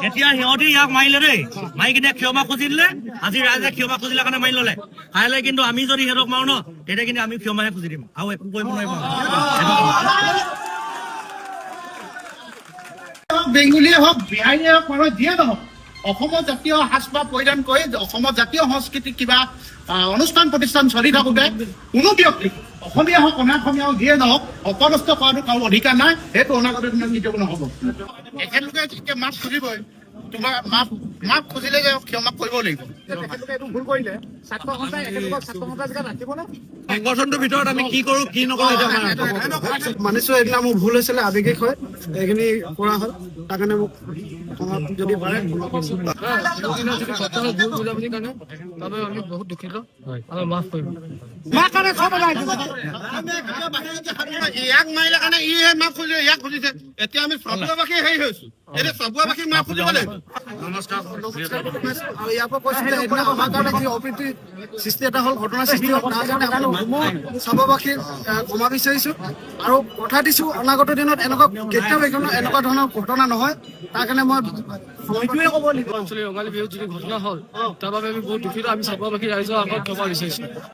এতিয়া সিহঁতি ইয়াক মাৰিলে দেই, মাৰি কিনে ক্ষমা খুজি দিলে। আজি ৰাইজে ক্ষমা খুজিলে কাৰণে মাৰি ললে। কাইলৈ কিন্তু আমি যদি সিহঁতক মাৰো ন, তেতিয়া কিন্তু আমি ক্ষমাহে খুজি দিম আৰু একো কৰিব নোৱাৰিব। বেংগলীয়ে হওক, বিহাৰীয়ে হওক, মানুহ যিয়ে নহওক, অসমৰ জাতীয় সাজপাৰ পৰিধান কৰি অসমৰ জাতীয় সংস্কৃতিক কিবা অনুষ্ঠান প্ৰতিষ্ঠান চলি থাকোঁতে কোনো ব্যক্তি অসমীয়া হওক অনা অসমীয়া হওক যিয়ে নহওক অপদস্থ কৰাটো কাৰো অধিকাৰ নাই। সেইটো অনাগত দিনত কেতিয়াও নহ'ব। এখেতলোকে যেতিয়া মাফ খুজিবই, তোমাৰ মাফ খুজিলে যে ক্ষমা কৰিব লাগিব। সংগঠনটোৰ ভিতৰত আমি কি কৰো কি নকৰো মানিছো। এইবিলাক মোৰ ভুল হৈছিলে, আৱেগিক হয়, এইখিনি কৰা হ'ল। তাৰ কাৰণে মোক যদি পাৰে ভুল বুজাবুজিৰ কাৰণে আমি বহুত দুখিত আৰু মাফ কৰিব। ইয়াক মাৰিলে কাৰণে ইহে মাফ খুজিলে, ইয়াক খুজিছে। এতিয়া আমি চবুৱাবাসী হেৰি হৈছো, এতিয়া চবুৱাবাসী মাফ খুজিব লাগিব। আৰু ইয়াৰ পৰা কৈছো যে সেইদিনা অহাৰ কাৰণে যি অপ্ৰীতি সৃষ্টি এটা হ'ল, ঘটনা সৃষ্টি হ'ল, তাৰ কাৰণে মই চাববাসীক ক্ষমা বিচাৰিছো আৰু কথা দিছো অনাগত দিনত কেতিয়াও এনেকুৱা ধৰণৰ ঘটনা নহয়। তাৰ কাৰণে মই সময়টোৱে ক'ব লাগিব। অঞ্চলৰ ৰঙালী বিহুত যিটো ঘটনা হ'ল তাৰ বাবে আমি বহুত দুখিত। আমি চাববাসী ৰাইজৰ আগত ক্ষমা বিচাৰিছো।